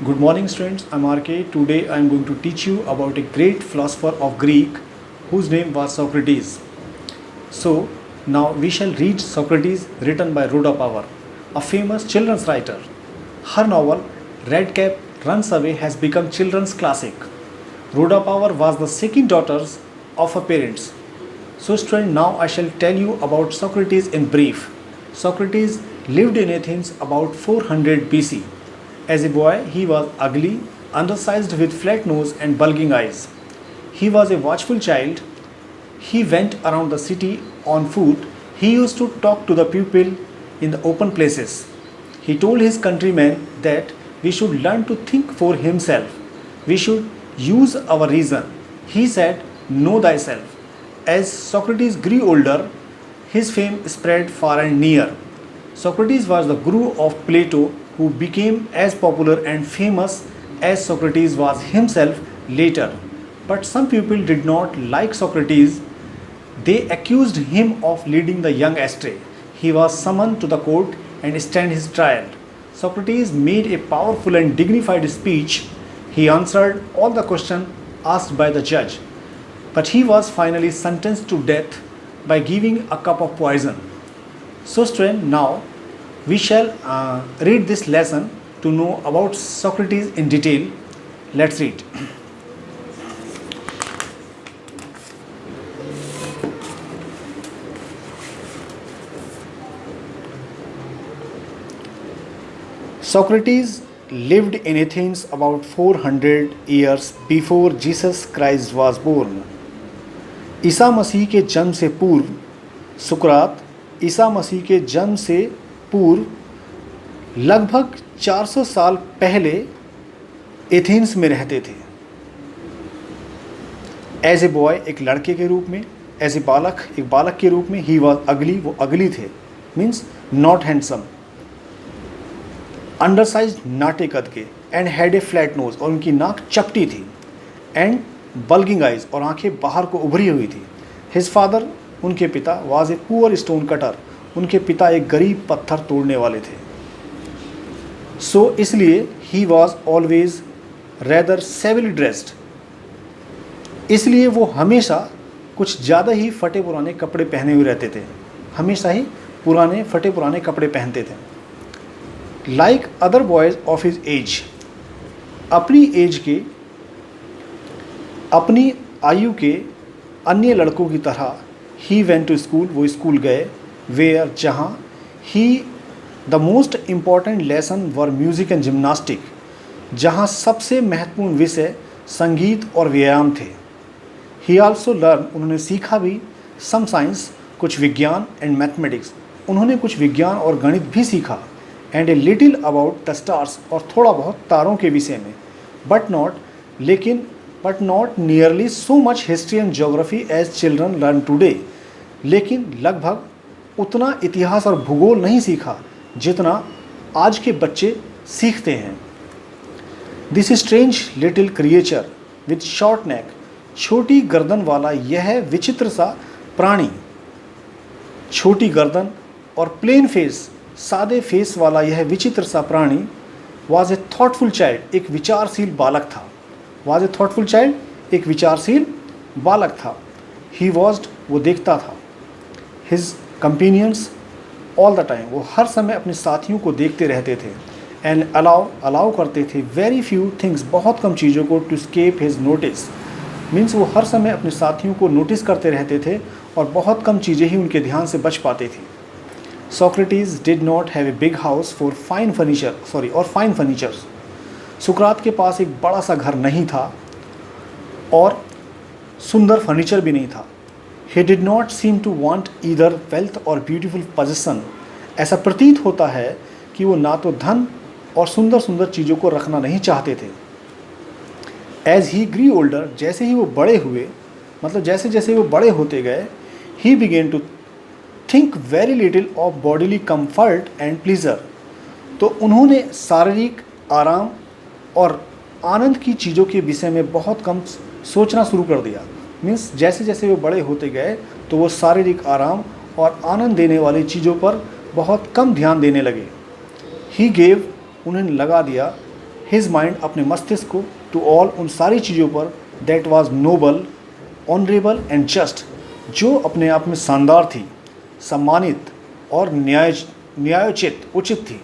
Good morning, students. I'm RK. Today I'm going to teach you about a great philosopher of Greek whose name was Socrates. So, now we shall read Socrates, written by Rhoda Power, a famous children's writer. Her novel Redcap Runs Away has become children's classic. Rhoda Power was the second daughter of her parents. So, student, now I shall tell you about Socrates in brief. Socrates lived in Athens about 400 BC. As a boy, he was ugly, undersized with flat nose and bulging eyes. He was a watchful child. He went around the city on foot. He used to talk to the people in the open places. He told his countrymen that we should learn to think for himself. We should use our reason. He said, "Know thyself." As Socrates grew older, his fame spread far and near. Socrates was the guru of Plato, who became as popular and famous as Socrates was himself later. But some people did not like Socrates. They accused him of leading the young astray. He was summoned to the court and stand his trial. Socrates made a powerful and dignified speech. He answered all the questions asked by the judge. But he was finally sentenced to death by giving a cup of poison. So, student, now we shall read this lesson to know about Socrates in detail. Let's read. Socrates lived in Athens about 400 years before Jesus Christ was born. Isa Masih के जन्म से पूर्व सुकरात ईसा मसीह के जन्म से पूर्व लगभग 400 साल पहले एथेंस में रहते थे। एज ए बॉय, एक लड़के के रूप में, एज ए बालक, एक बालक के रूप में, ही वॉज अगली, वो अगली थे, मीन्स नॉट हैंडसम, अंडरसाइज, नाटे कद के, and had a flat knows, और उनकी नाक चपटी थी, एंड बल्गिंग आइज, और आंखें बाहर को उभरी हुई थी। हिज फादर, उनके पिता, was a poor stone cutter, उनके पिता एक गरीब पत्थर तोड़ने वाले थे। सो इसलिए he was always rather shabbily dressed, इसलिए वो हमेशा कुछ ज़्यादा ही फटे पुराने कपड़े पहने हुए रहते थे, हमेशा ही पुराने फटे पुराने कपड़े पहनते थे। Like other boys of his age, अपनी एज के, अपनी आयु के अन्य लड़कों की तरह, ही वेंट टू स्कूल, वो स्कूल गए, वेयर, जहाँ, he the most important lesson were music and gymnastic, जहाँ सबसे महत्वपूर्ण विषय संगीत और व्यायाम थे। ही आल्सो लर्न, उन्होंने सीखा भी, सम साइंस, कुछ विज्ञान, एंड मैथमेटिक्स, उन्होंने कुछ विज्ञान और गणित भी सीखा, and a little about the stars, और थोड़ा बहुत तारों के विषय में, but not nearly so much history and geography as children learn today, लेकिन लगभग उतना इतिहास और भूगोल नहीं सीखा जितना आज के बच्चे सीखते हैं। This strange little creature with short neck, छोटी गर्दन वाला यह विचित्र सा प्राणी, छोटी गर्दन और प्लेन फेस, सादे फेस वाला यह विचित्र सा प्राणी, वाज ए थॉटफुल चाइल्ड, एक विचारशील बालक था। वाज ए थॉटफुल चाइल्ड, एक विचारशील बालक था। ही वॉज्ड, वो देखता था। His companions all the time, वो हर समय अपने साथियों को देखते रहते थे। एंड अलाउ करते थे वेरी फ्यू थिंग्स, बहुत कम चीज़ों को, to escape his notice, means वो हर समय अपने साथियों को नोटिस करते रहते थे और बहुत कम चीज़ें ही उनके ध्यान से बच पाती थी। Socrates did not have a big house for fine furnitures. सुकरात के पास एक बड़ा सा घर नहीं था और सुंदर फर्नीचर भी नहीं था। He did not seem to want either wealth or beautiful possession. ऐसा प्रतीत होता है कि वो ना तो धन और सुंदर सुंदर चीज़ों को रखना नहीं चाहते थे। As he grew older, जैसे ही वो बड़े हुए, मतलब जैसे जैसे वो बड़े होते गए, he began to think very little of bodily comfort and pleasure. तो उन्होंने शारीरिक आराम और आनंद की चीज़ों के विषय में बहुत कम सोचना शुरू कर दिया। मीन्स जैसे जैसे वो बड़े होते गए तो वो शारीरिक आराम और आनंद देने वाली चीज़ों पर बहुत कम ध्यान देने लगे। ही गेव, उन्होंने लगा दिया, हिज माइंड अपने मस्तिष्क को टू ऑल उन सारी चीज़ों पर that was noble, honourable and just, जो अपने आप में शानदार थी, सम्मानित और न्यायोचित उचित थी।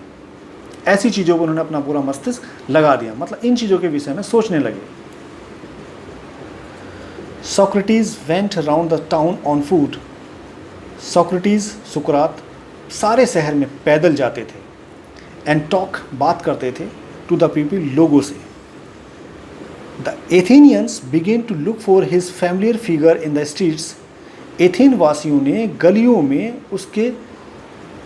ऐसी चीज़ों पर उन्होंने अपना पूरा मस्तिष्क लगा दिया, मतलब इन चीज़ों के विषय में सोचने लगे। Socrates went around the town on foot. Socrates सुकरात सारे शहर में पैदल जाते थे। एंड टॉक बात करते थे टू द पीपल लोगों से। The Athenians began to look for his familiar figure in the streets. एथेन वासियों ने गलियों में उसके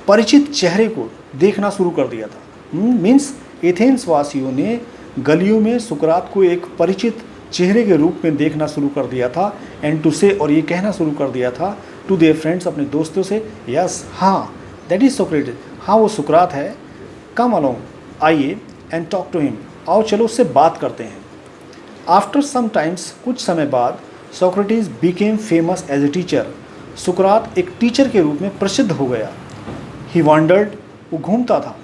परिचित चेहरे को देखना शुरू कर दिया था। मीन्स एथेंस वासियों ने गलियों में सुकरात को एक परिचित चेहरे के रूप में देखना शुरू कर दिया था। एंड टू से, और ये कहना शुरू कर दिया था टू देयर फ्रेंड्स, अपने दोस्तों से, यस हाँ दैट इज सोक्रेटिस, हाँ वो सुकरात है, कम अलोंग आइए एंड टॉक टू हिम, आओ चलो उससे बात करते हैं। आफ्टर सम टाइम्स, कुछ समय बाद, Socrates became famous as a teacher. सुकरात एक टीचर के रूप में प्रसिद्ध हो गया। ही वॉन्डर्ड, वो घूमता था।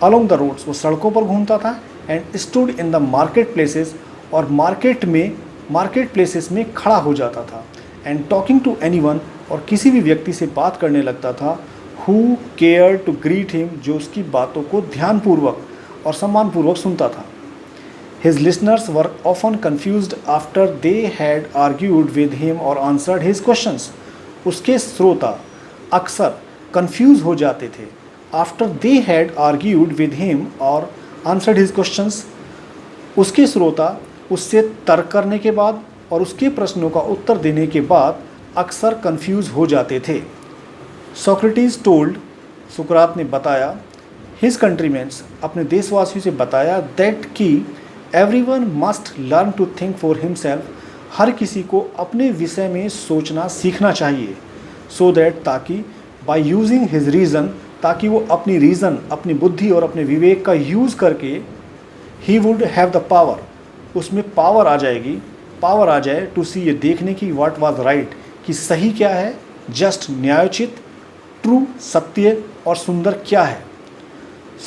अलोंग द रोड्स, वो सड़कों पर घूमता था। And stood in the market places, और मार्केट प्लेसेस में खड़ा हो जाता था। एंड टॉकिंग टू एनीवन, और किसी भी व्यक्ति से बात करने लगता था। Who care to greet him, जो उसकी बातों को ध्यानपूर्वक और सम्मानपूर्वक सुनता था। His listeners were often confused after they had argued with him और आंसर्ड हिज क्वेश्चंस। उसके श्रोता अक्सर कंफ्यूज हो जाते थे। After they had argued with him और आंसर्ड हिज क्वेश्चंस, उसके श्रोता उससे तर्क करने के बाद और उसके प्रश्नों का उत्तर देने के बाद अक्सर कंफ्यूज हो जाते थे। सोक्रेटिस टोल्ड, सुकरात ने बताया, हिज कंट्रीमेंस, अपने देशवासियों से बताया, दैट कि everyone must learn to think for himself, हर किसी को अपने विषय में सोचना सीखना चाहिए। सो दैट, ताकि बाय यूजिंग हिज रीज़न, ताकि वो अपनी रीज़न, अपनी बुद्धि और अपने विवेक का यूज़ करके, he would have the power, उसमें पावर आ जाएगी, पावर आ जाए टू सी, ये देखने की, व्हाट वाज राइट, कि सही क्या है, जस्ट न्यायोचित, ट्रू सत्य और सुंदर क्या है।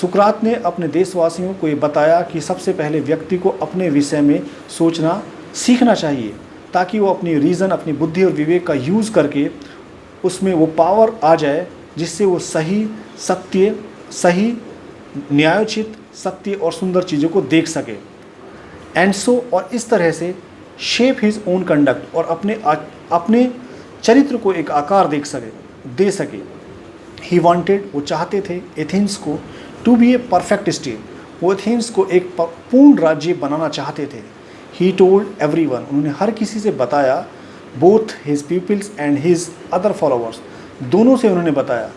सुकरात ने अपने देशवासियों को ये बताया कि सबसे पहले व्यक्ति को अपने विषय में सोचना सीखना चाहिए, ताकि वो अपनी रीज़न, अपनी बुद्धि और विवेक का यूज़ करके उसमें वो पावर आ जाए, जिससे वो सही सत्य, सही न्यायोचित, सत्य और सुंदर चीज़ों को देख सके। एंड सो, और इस तरह से शेप हिज ओन कंडक्ट, और अपने चरित्र को एक आकार दे सके। ही वांटेड, वो चाहते थे, एथेंस को to be a perfect state, वो एथेंस को एक पूर्ण राज्य बनाना चाहते थे। ही टोल्ड एवरीवन, उन्होंने हर किसी से बताया, both his peoples and his other followers, दोनों से उन्होंने बताया,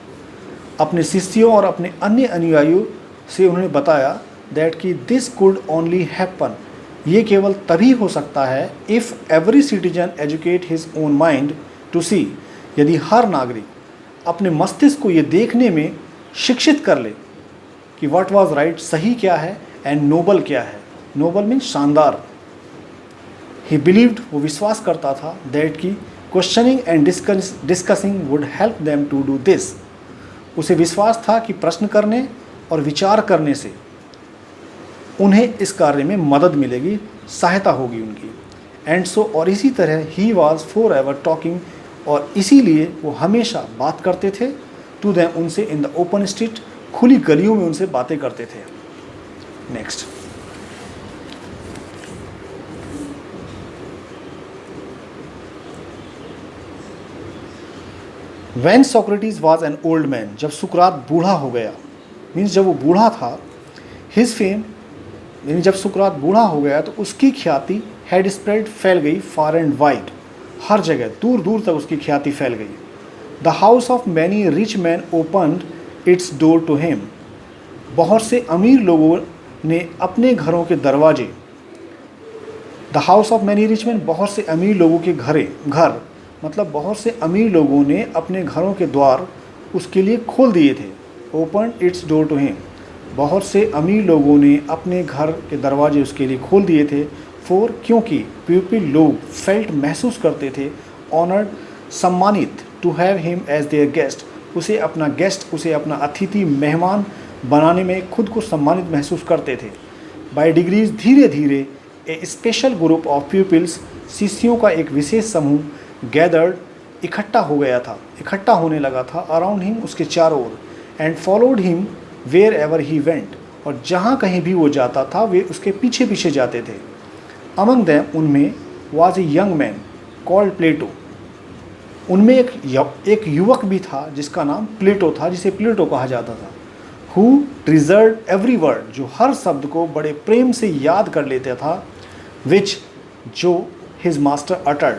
अपने शिष्यों और अपने अन्य अनुयायियों से उन्होंने बताया, दैट कि दिस कुड ओनली हैपन, ये केवल तभी हो सकता है, if every citizen educate his own mind to see, यदि हर नागरिक अपने मस्तिष्क को ये देखने में शिक्षित कर ले कि व्हाट वाज राइट, सही क्या है, एंड नोबल क्या है। नोबल मीन्स शानदार। ही बिलीव्ड, वो विश्वास करता था, दैट कि questioning and discussing would help them to do this, उसे विश्वास था कि प्रश्न करने और विचार करने से उन्हें इस कार्य में मदद मिलेगी, सहायता होगी उनकी। एंड सो, और इसी तरह he was for ever talking, और इसीलिए वो हमेशा बात करते थे, टू देम, उनसे, इन द ओपन स्ट्रीट, खुली गलियों में उनसे बातें करते थे। Next, when Socrates was an old man, जब सुकरात बूढ़ा हो गया, मीन्स जब वो बूढ़ा था, हिज फेम, यानी जब सुकरात बूढ़ा हो गया तो उसकी ख्याति हैड स्प्रेड, फैल गई, फार एंड वाइड, हर जगह दूर दूर तक उसकी ख्याति फैल गई। The house of many rich man opened its door to him, बहुत से अमीर लोगों ने अपने घरों के दरवाजे, the house of many rich man, बहुत से अमीर लोगों के घर, मतलब बहुत से अमीर लोगों ने अपने घरों के द्वार उसके लिए खोल दिए थे। Open its door to him, बहुत से अमीर लोगों ने अपने घर के दरवाजे उसके लिए खोल दिए थे। फॉर, क्योंकि पीपल, लोग, फेल्ट, महसूस करते थे, ऑनर्ड, सम्मानित, to have him as their guest, उसे अपना गेस्ट, उसे अपना अतिथि, मेहमान बनाने में खुद को सम्मानित महसूस करते थे। बाय डिग्रीज धीरे धीरे ए स्पेशल ग्रुप ऑफ पीपल्स, शिष्यों का एक विशेष समूह गैदर्ड, इकट्ठा होने लगा था अराउंड हिम, उसके चारों ओर, and followed him wherever he went, और जहाँ कहीं भी वो जाता था वे उसके पीछे पीछे जाते थे। अमंग दैम, उनमें, was a young man called Plato, उनमें एक युवक भी था जिसका नाम प्लेटो था, जिसे प्लेटो कहा जाता था। हु ट्रिजर्ड एवरी वर्ड, जो हर शब्द को बड़े प्रेम से याद कर लेता था, विच, जो हिज मास्टर अटर्ड,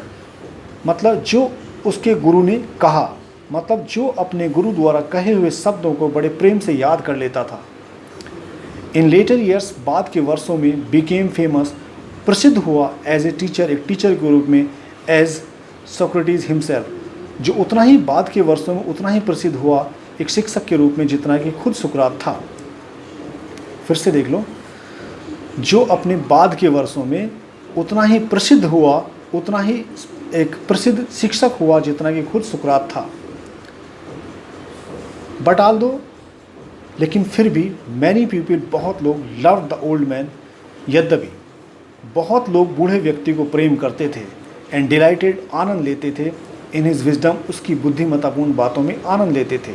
मतलब जो उसके गुरु ने कहा, मतलब जो अपने गुरु द्वारा कहे हुए शब्दों को बड़े प्रेम से याद कर लेता था। इन लेटर ईयर्स, बाद के वर्षों में, बिकेम फेमस, प्रसिद्ध हुआ एज ए टीचर, एक टीचर के रूप में, एज सोक्रेटिस हिमसेल्फ, जो उतना ही बाद के वर्षों में उतना ही प्रसिद्ध हुआ एक शिक्षक के रूप में जितना कि खुद सुकरात था। फिर से देख लो, जो अपने बाद के वर्षों में उतना ही प्रसिद्ध हुआ, उतना ही एक प्रसिद्ध शिक्षक हुआ जितना कि खुद सुकरात था। बट ऑल दो, लेकिन फिर भी, मैनी पीपल, बहुत लोग, लव द ओल्ड मैन, यद्यपि बहुत लोग बूढ़े व्यक्ति को प्रेम करते थे, एंड डिलाइटेड, आनंद लेते थे, इन हिज विजडम, उसकी बुद्धिमत्तापूर्ण बातों में आनंद लेते थे।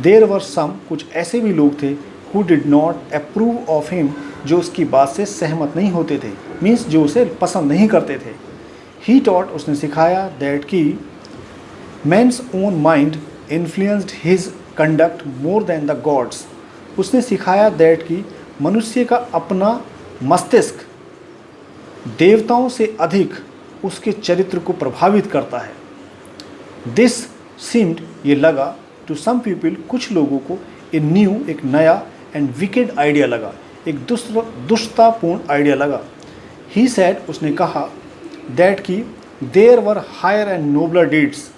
देयर वर सम, कुछ ऐसे भी लोग थे, who did not approve of him, जो उसकी बात से सहमत नहीं होते थे, मीन्स जो उसे पसंद नहीं करते थे। ही टॉट, उसने सिखाया, दैट की man's own mind influenced his conduct more than the gods, उसने सिखाया दैट की मनुष्य का अपना मस्तिष्क देवताओं से अधिक उसके चरित्र को प्रभावित करता है। दिस सीम्ड, ये लगा, टू सम पीपल, कुछ लोगों को, ए न्यू, एक नया, एंड विकेड आइडिया लगा, एक दुष्टतापूर्ण आइडिया लगा। ही सेड, उसने कहा, दैट की there were higher and nobler deeds,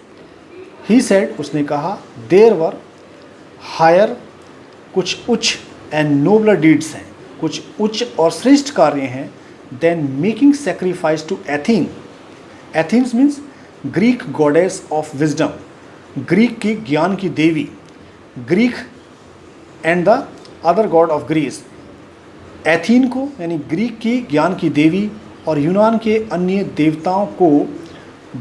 he said, उसने कहा, देयर वर हायर, कुछ उच्च, एंड नोबलर डीड्स हैं, कुछ उच्च और श्रेष्ठ कार्य हैं, than making sacrifice to Athene, Athens means Greek goddess of wisdom, Greek की ज्ञान की देवी, Greek and the other god of Greece, Athene को यानी ग्रीक की ज्ञान की देवी और यूनान के अन्य देवताओं को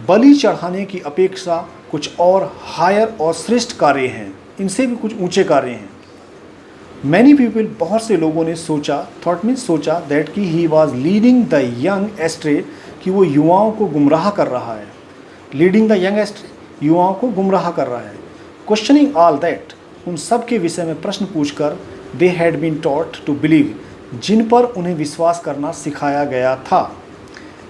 बलि चढ़ाने की अपेक्षा कुछ और हायर और श्रेष्ठ कार्य हैं, इनसे भी कुछ ऊंचे कार्य हैं। मैनी पीपल, बहुत से लोगों ने सोचा, थॉट मीन्स सोचा, दैट की he was leading the young ashtray, कि वो युवाओं को गुमराह कर रहा है। लीडिंग द यंग एस्ट्रे, युवाओं को गुमराह कर रहा है। क्वेश्चनिंग ऑल दैट, उन सब के विषय में प्रश्न पूछकर, they had been taught to believe, जिन पर उन्हें विश्वास करना सिखाया गया था,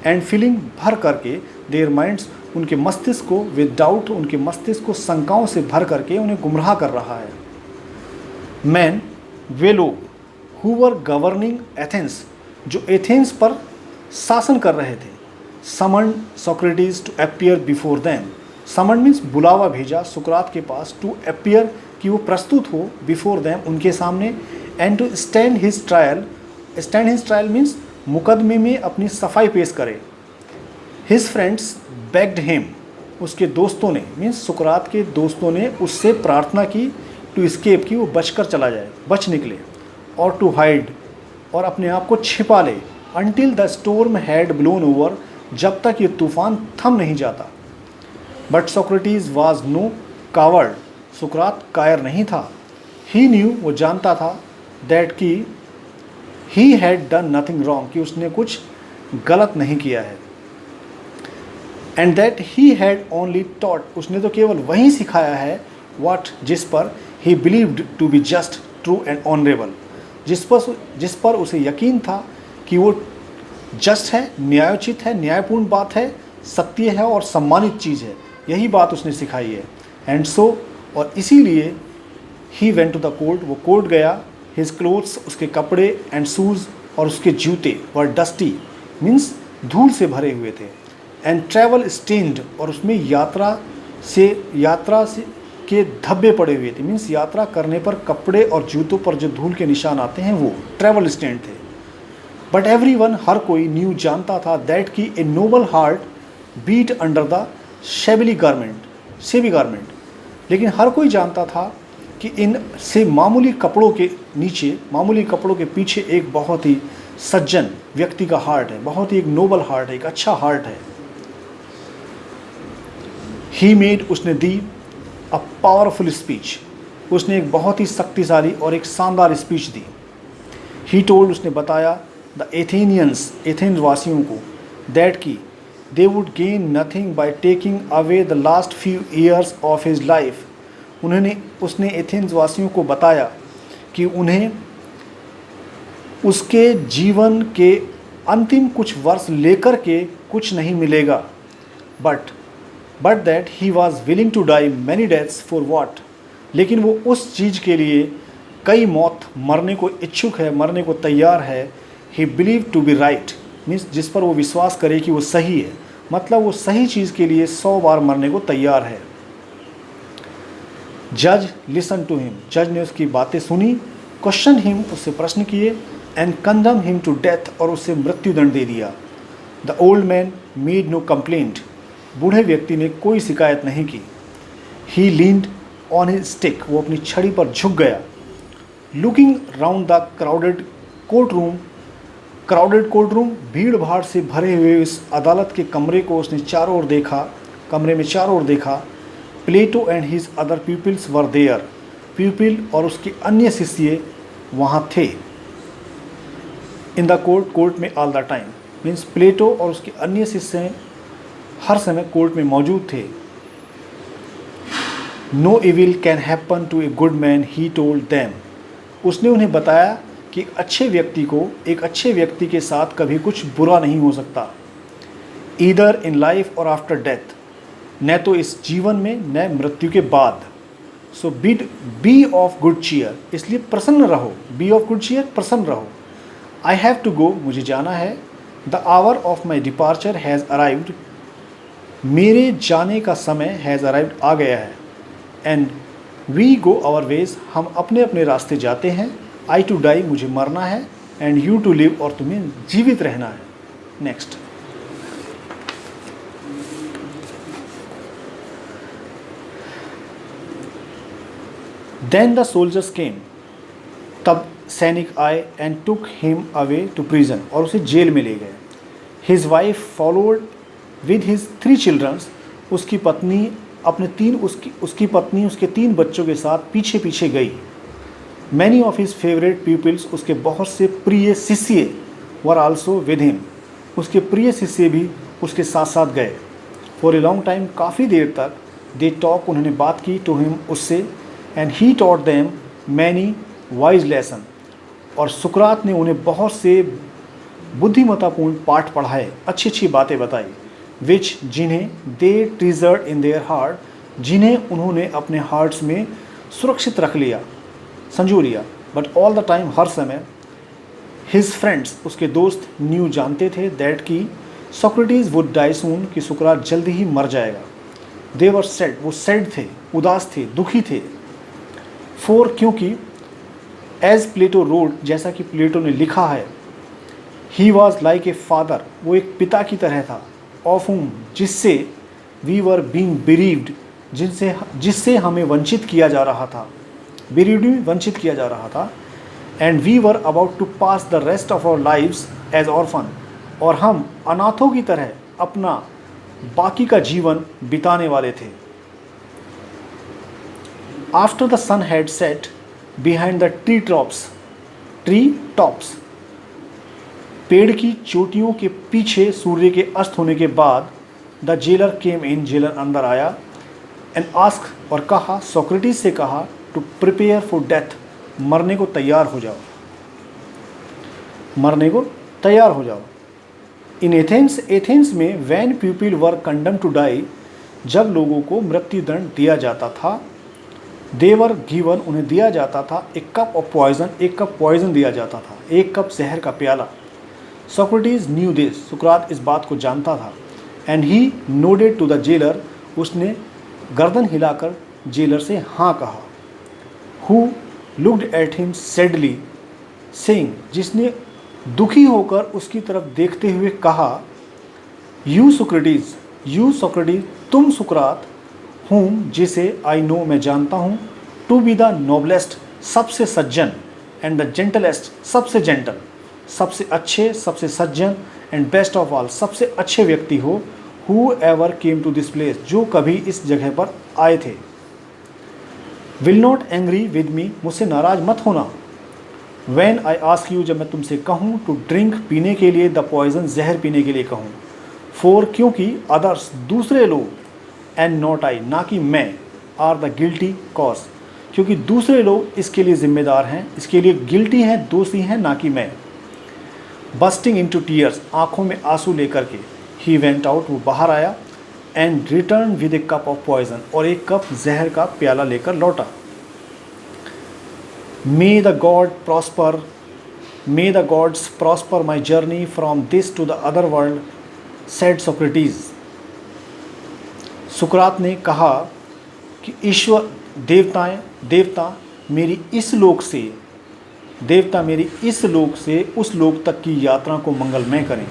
एंड फीलिंग, भर करके, देयर माइंड्स, उनके मस्तिष्क को, विद डाउट, उनके मस्तिष्क को शंकाओं से भर करके उन्हें गुमराह कर रहा है। मैन, वे लोग, हु वर गवर्निंग एथेंस, जो एथेंस पर शासन कर रहे थे, summon Socrates to appear before them, summon means बुलावा भेजा सुकरात के पास, टू अपीयर, कि वो प्रस्तुत हो, बिफोर देम, उनके सामने, and to stand his trial, stand his trial means मुकदमे में अपनी सफाई पेश करे। हिज फ्रेंड्स बेग्ड हिम, उसके दोस्तों ने, मीन्स सुकरात के दोस्तों ने उससे प्रार्थना की, टू एस्केप, कि वो बचकर चला जाए, बच निकले, और टू हाइड, और अपने आप को छिपा ले, until the storm had blown over, जब तक ये तूफान थम नहीं जाता। But Socrates was no coward, सुकरात कायर नहीं था। ही न्यू, वो जानता था, दैट की he had done nothing wrong, कि उसने कुछ गलत नहीं किया है, and that he had only taught, उसने तो केवल वही सिखाया है, व्हाट, जिस पर, he believed to be just, true and honourable, जिस पर उसे यकीन था कि वो जस्ट है, न्यायोचित है, न्यायपूर्ण बात है, सत्य है और सम्मानित चीज़ है, यही बात उसने सिखाई है। एंड सो, और इसीलिए, he went to the court, वो कोर्ट गया, हिज क्लोथ्स, उसके कपड़े, एंड शूज़, और उसके जूते, वर डस्टी, मीन्स धूल से भरे हुए थे, एंड ट्रैवल स्टेन्ड, और उसमें यात्रा से के धब्बे पड़े हुए थे, मीन्स यात्रा करने पर कपड़े और जूतों पर जो धूल के निशान आते हैं वो ट्रैवल स्टेन्ड थे। बट एवरीवन, हर कोई, न्यू, जानता था, दैट की a noble heart beat under the shabby garment, लेकिन हर कोई जानता था कि इन से मामूली कपड़ों के नीचे, मामूली कपड़ों के पीछे एक बहुत ही सज्जन व्यक्ति का हार्ट है, बहुत ही एक नोबल हार्ट है, एक अच्छा हार्ट है। ही मेड, उसने दी अ पावरफुल स्पीच, उसने एक बहुत ही शक्तिशाली और एक शानदार स्पीच दी। ही टोल्ड, उसने बताया द एथेनियंस, एथेंस वासियों को, दैट की they would gain nothing by taking away the last few years of his life. उसने एथेंस वासियों को बताया कि उन्हें उसके जीवन के अंतिम कुछ वर्ष लेकर के कुछ नहीं मिलेगा, but that he was willing to die many deaths for what, लेकिन वो उस चीज़ के लिए कई मौत मरने को इच्छुक है, मरने को तैयार है। He believe to be right, means जिस पर वो विश्वास करे कि वो सही है, मतलब वो सही चीज़ के लिए 100 बार मरने को तैयार है। जज लिसन टू हिम, जज ने उसकी बातें सुनी, क्वेश्चन हिम, उससे प्रश्न किए, and condemn him to death, और उससे मृत्यु दंड दे दिया। The old man made no complaint, बूढ़े व्यक्ति ने कोई शिकायत नहीं की। He leaned on his stick, वो अपनी छड़ी पर झुक गया। Looking round the crowded court room, भीड़ भाड़ से भरे हुए इस अदालत के कमरे को उसने चारों ओर देखा, कमरे में चारों ओर देखा। Plato and his other peoples were there, people और उसके अन्य शिष्य वहाँ थे। इन द कोर्ट में all the time, means Plato और उसके अन्य शिष्य हर समय कोर्ट में मौजूद थे। No evil can happen to a good man, he told them, उसने उन्हें बताया कि एक अच्छे व्यक्ति के साथ कभी कुछ बुरा नहीं हो सकता। ईदर इन लाइफ और आफ्टर डेथ, न तो इस जीवन में न मृत्यु के बाद। सो बी ऑफ गुड चीयर, इसलिए प्रसन्न रहो, बी ऑफ गुड चीयर, प्रसन्न रहो। आई हैव टू गो, मुझे जाना है। The hour of my departure has arrived, मेरे जाने का समय हैज़ अराइव्ड, आ गया है। And we go our ways, हम अपने अपने रास्ते जाते हैं। आई टू डाई, मुझे मरना है। एंड यू टू लिव, और तुम्हें जीवित रहना है। Next, then the soldiers came, तब सैनिक आए। And took him away to prison, और उसे जेल में ले गए। His wife followed with his 3 childrens, उसकी पत्नी उसके 3 बच्चों के साथ पीछे पीछे गई। Many of his favourite peoples, उसके बहुत से प्रिय शिष्य वर आल्सो विद हिम, उसके प्रिय शिष्य भी उसके साथ साथ गए। फॉर ए लॉन्ग टाइम, काफ़ी देर तक। दे टॉक, उन्होंने बात की। टू हिम, उससे। And he taught them many wise lesson, और सुकरात ने उन्हें बहुत से बुद्धिमत्तापूर्ण पाठ पढ़ाए, अच्छी अच्छी बातें बताई। विच, जिन्हें दे ट्रीजर्ड इन देयर हार्ट, जिन्हें उन्होंने अपने हार्ट्स में सुरक्षित रख लिया, संजो लिया। बट ऑल द टाइम, हर समय। हिज फ्रेंड्स, उसके दोस्त, न्यू, जानते थे, दैट की सोक्रेटिस वुड डाई सून, कि सुकरात जल्दी ही मर जाएगा। दे वर सैड, वो सैड थे, उदास थे, दुखी थे। फोर, क्योंकि एज प्लेटो रोड, जैसा कि प्लेटो ने लिखा है, he was like a father, वो एक पिता की तरह था। ऑफ हुम, जिससे वी वर बींग बिरीव्ड, जिससे हमें वंचित किया जा रहा था, बिरीव्ड, वंचित किया जा रहा था। And we were about to pass the rest of our lives as orphan, और हम अनाथों की तरह अपना बाकी का जीवन बिताने वाले थे। After the sun had set behind the tree tops, पेड़ की चोटियों के पीछे सूर्य के अस्त होने के बाद, the jailer came in, jailer अंदर आया। एंड आस्क, और कहा, सोक्रेटिस से कहा, टू प्रिपेयर फॉर डेथ, मरने को तैयार हो जाओ, मरने को तैयार हो जाओ। इन एथेंस में when people were condemn to die, जब लोगों को मृत्यु दंड दिया जाता था, देवर गिवन, उन्हें दिया जाता था, एक कप ऑफ पॉइजन, एक कप पॉइजन दिया जाता था, एक कप जहर का प्याला। सोक्रेटिस न्यू दिस, सुकरात इस बात को जानता था। And he nodded to the jailer, उसने गर्दन हिलाकर जेलर से हाँ कहा। Who looked at him sadly saying, जिसने दुखी होकर उसकी तरफ देखते हुए कहा, यू सोक्रेटिस, तुम सुकरात, हुम, जिसे आई नो, मैं जानता हूँ, टू बी द नोबलेस्ट, सबसे सज्जन, एंड द जेंटलेस्ट, सबसे जेंटल, सबसे अच्छे, सबसे सज्जन, एंड बेस्ट ऑफ ऑल, सबसे अच्छे व्यक्ति हो, who ever came to this place, जो कभी इस जगह पर आए थे। Will not angry with me, मुझसे नाराज मत होना। When I ask you, जब मैं तुमसे कहूँ टू ड्रिंक, पीने के लिए, द पॉइजन, जहर पीने के लिए कहूँ। फोर, क्योंकि, अदर्स, दूसरे लोग, एंड नॉट आई, ना कि मैं, आर द गिल्टी कॉज, क्योंकि दूसरे लोग इसके लिए जिम्मेदार हैं, इसके लिए गिल्टी हैं, दोषी हैं, ना कि मैं। बस्टिंग इन टू टीयर्स, आँखों में आंसू लेकर के, ही वेंट आउट, वो बाहर आया, and return with a cup of poison, और एक कप जहर का प्याला लेकर लौटा। May the gods prosper my journey from this to the other world, said Socrates. सुकरात ने कहा कि ईश्वर, देवता मेरी इस लोक से उस लोक तक की यात्रा को मंगलमय करें।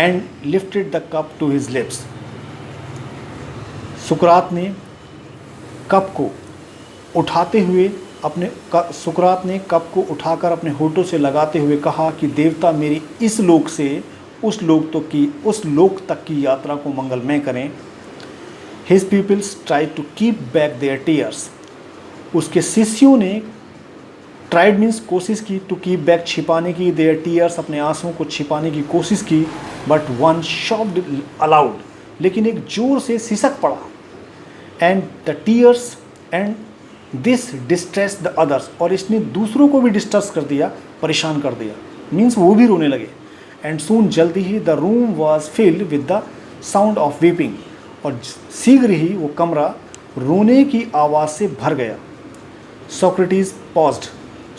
And lifted the cup to his lips. सुकरात ने कप को उठाकर अपने होठों से लगाते हुए कहा कि देवता मेरी इस लोक से उस लोक तक की यात्रा को मंगलमय करें। His pupils tried to keep back their tears. उसके शिष्यों ने tried means कोशिश की, to keep back छिपाने की, their tears अपने आंसुओं को छिपाने की कोशिश की, but one shouted aloud, लेकिन एक जोर से सिसक पड़ा। And the tears and this distress the others, और इसने दूसरों को भी डिस्ट्रेस कर दिया, परेशान कर दिया, मीन्स वो भी रोने लगे। एंड सून, जल्दी ही, the room was filled with the sound of weeping, और शीघ्र ही वो कमरा रोने की आवाज़ से भर गया। सोक्रेटिस पॉज्ड,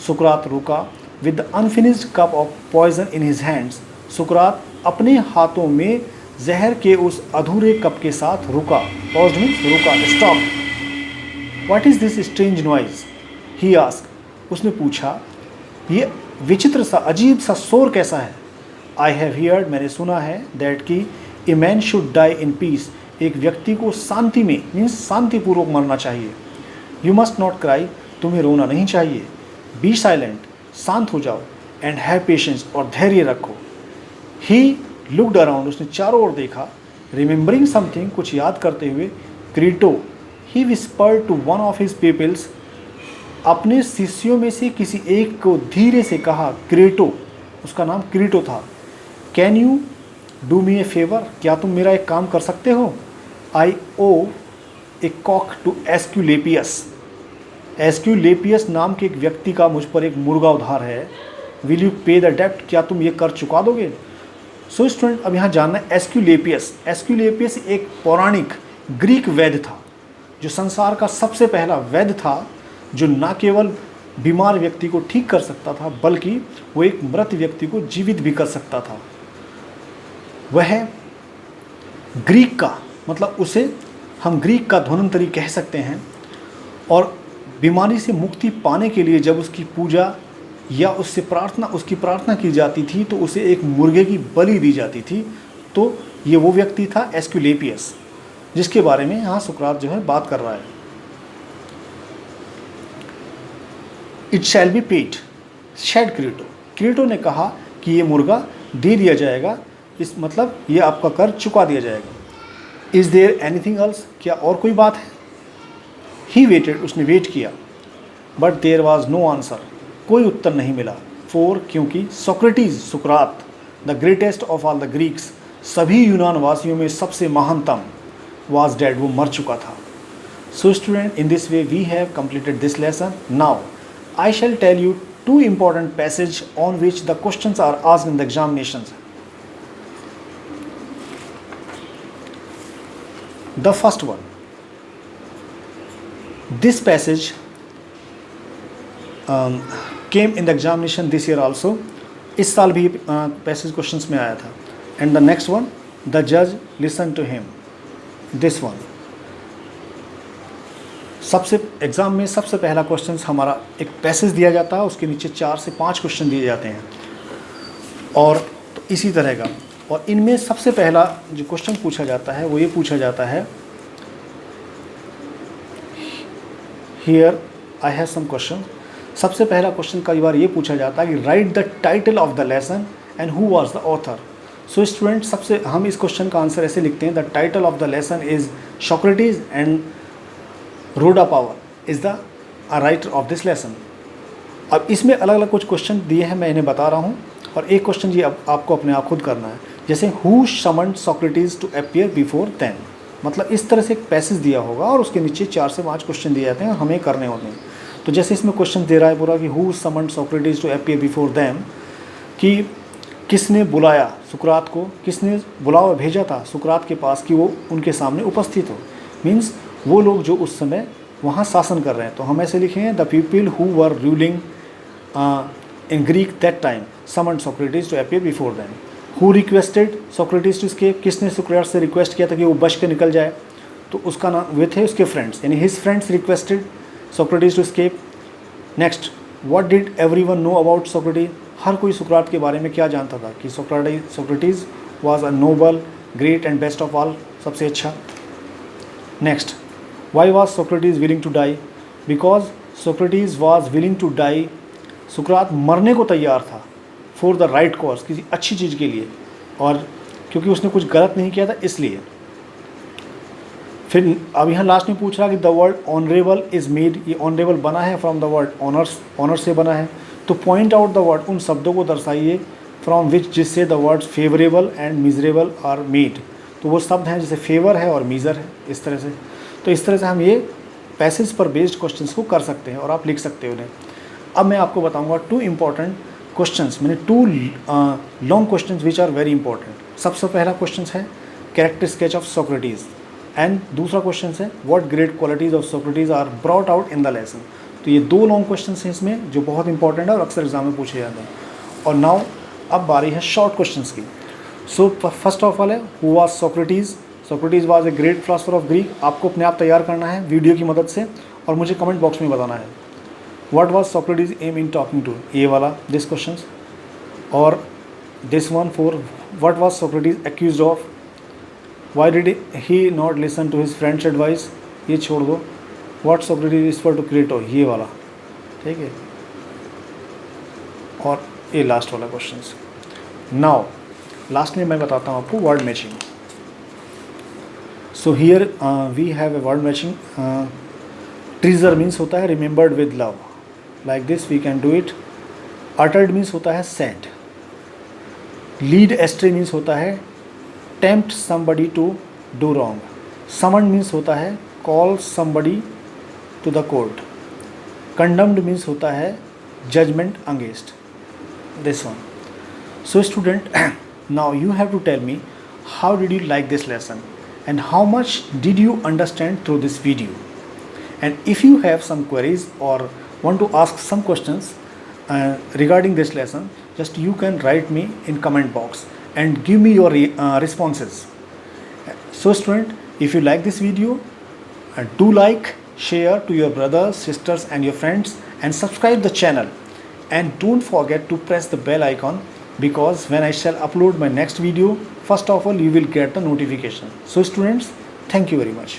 सुकरात रुका, with the unfinished cup of poison in his hands, सुकरात अपने हाथों में जहर के उस अधूरे कप के साथ रुका। पॉज्ड मीन्स रुका, stop. What is this strange noise? He asked. उसने पूछा, ये विचित्र सा, अजीब सा शोर कैसा है? I have heard, मैंने सुना है, that कि a man should die in peace, एक व्यक्ति को शांति में, मीन्स शांतिपूर्वक मरना चाहिए। You must not cry, तुम्हें रोना नहीं चाहिए। Be silent, शांत हो जाओ, and have patience, और धैर्य रखो। He looked around, उसने चारों ओर देखा, remembering something, कुछ याद करते हुए, Crito, He whispered to one of his pupils, अपने शिष्यों में से किसी एक को धीरे से कहा, क्रीटो, उसका नाम क्रीटो था। Can you do me a favor, क्या तुम मेरा एक काम कर सकते हो? I owe a cock to Asclepius. एस्क्यूलेपियस नाम के एक व्यक्ति का मुझ पर एक मुर्गा उधार है। Will you pay the debt, क्या तुम ये कर चुका दोगे? सो स्टूडेंट, अब यहाँ जानना है एस्क्यूलेपियस एक पौराणिक ग्रीक वैद्य था, जो संसार का सबसे पहला वैद्य था, जो न केवल बीमार व्यक्ति को ठीक कर सकता था, बल्कि वो एक मृत व्यक्ति को जीवित भी कर सकता था। वह ग्रीक का, मतलब उसे हम ग्रीक का धन्वंतरी कह सकते हैं, और बीमारी से मुक्ति पाने के लिए जब उसकी पूजा या उसकी प्रार्थना की जाती थी, तो उसे एक मुर्गे की बलि दी जाती थी। तो ये वो व्यक्ति था एस्क्यूलेपियस, जिसके बारे में यहाँ सुकरात जो है बात कर रहा है। It shall be paid, said Crito, Crito ने कहा कि ये मुर्गा दे दिया जाएगा, इस मतलब ये आपका कर चुका दिया जाएगा। इज़ देयर एनीथिंग एल्स, क्या और कोई बात है? ही वेटेड, उसने वेट किया, but there was no answer, कोई उत्तर नहीं मिला। फोर, क्योंकि सोक्रेटिस, सुकरात, the greatest of all the Greeks, सभी यूनान वासियों में सबसे महानतम, was dead, वो मर चुका था। So student, in this way we have completed this lesson. Now I shall tell you two important passages on which the questions are asked in the examinations. The first one, this passage came in the examination this year also, इस साल भी passage questions में आया था। And the next one, the judge listened to him, this one. सबसे exam में सबसे पहला क्वेश्चन हमारा एक पैसेज दिया जाता है, उसके नीचे 4 से 5 क्वेश्चन दिए जाते हैं, और तो इसी तरह का। और इनमें सबसे पहला जो क्वेश्चन पूछा जाता है वो ये पूछा जाता है, here I have some question. सबसे पहला क्वेश्चन कई बार ये पूछा जाता है कि right the title of the lesson and who was the author. So student, सबसे हम इस क्वेश्चन का आंसर ऐसे लिखते हैं, the title of the lesson is Socrates and Rodan power is the writer of this lesson. अब इसमें अलग अलग कुछ क्वेश्चन दिए हैं, मैं इन्हें बता रहा हूँ, और एक क्वेश्चन ये अब आपको अपने आप खुद करना है। जैसे who summoned Socrates to appear before them, मतलब इस तरह से एक पैसेज दिया होगा और उसके नीचे 4 से 5 क्वेश्चन दिए जाते हैं और हमें करने होते हैं। तो जैसे इसमें क्वेश्चन दे रहा है पूरा कि who summoned Socrates to appear before them, कि किसने बुलाया सुकरात को, किसने बुलावा भेजा था सुकरात के पास कि वो उनके सामने उपस्थित हो। मीन्स वो लोग जो उस समय वहाँ शासन कर रहे हैं। तो हम ऐसे लिखेंगे, the people who were ruling in Greek that time summoned Socrates to appear before them. Who requested Socrates to escape, किसने सुकरात से रिक्वेस्ट किया था कि वो बच के निकल जाए, तो उसका नाम वे थे उसके फ्रेंड्स, यानी his friends requested Socrates to escape. Next, what did everyone know about Socrates, हर कोई सुकरात के बारे में क्या जानता था कि Socrates was a noble great and best of all, सबसे अच्छा। Next, why was Socrates willing to die, because Socrates was willing to die, सुकरात मरने को तैयार था फॉर द राइट कॉज, किसी अच्छी चीज़ के लिए, और क्योंकि उसने कुछ गलत नहीं किया था इसलिए। फिर अब यहाँ लास्ट में पूछ रहा कि the word honourable is made, ये ऑनरेबल बना है from the word honours, honour से बना है। तो पॉइंट आउट द वर्ड, उन शब्दों को दर्शाइए फ्रॉम विच, जिससे the words favourable and miserable are made. तो वो शब्द हैं जैसे फेवर है और मीज़र है, इस तरह से। तो इस तरह से हम ये पैसेज पर बेस्ड क्वेश्चंस को कर सकते हैं और आप लिख सकते हो उन्हें। अब मैं आपको बताऊंगा 2 इंपॉर्टेंट क्वेश्चंस, मैंने 2 long questions which are very important. सबसे पहला क्वेश्चन है character sketch of Socrates, and दूसरा क्वेश्चन है what great qualities of Socrates are brought out in the lesson. तो ये 2 लॉन्ग क्वेश्चन हैं इसमें जो बहुत इंपॉर्टेंट है और अक्सर एग्जाम में पूछे जाते हैं। और नाउ अब बारी है शॉर्ट क्वेश्चन की। सो फर्स्ट ऑफ ऑल है who was Socrates, Socrates was a great philosopher of Greek. आपको अपने आप तैयार करना है वीडियो की मदद से और मुझे कमेंट बॉक्स में बताना है। What was Socrates aim in talking to, ये वाला दिस क्वेश्चन, और this one for what was Socrates accused of, why did he not listen to his friends advice, ये छोड़ दो। What Socrates refer to Crito, ये वाला, ठीक है। और ये लास्ट वाला क्वेश्चन। नाउ लास्ट में मैं बताता हूँ आपको word matching. So here we have a word matching. Treasure means होता है remembered with love, like this we can do it. Uttered means होता है सेड। लीड एस्ट्रे मीन्स होता है tempt somebody to do wrong. Summon means होता है call somebody to the court. Condemned means होता है judgement against this one. So student, now you have to tell me how did you like this lesson and how much did you understand through this video. And if you have some queries or want to ask some questions regarding this lesson, just you can write me in comment box and give me your responses. So student, if you like this video, do like, share to your brothers, sisters and your friends, and subscribe the channel, and don't forget to press the bell icon, because when I shall upload my next video, first of all you will get the notification. So students, thank you very much.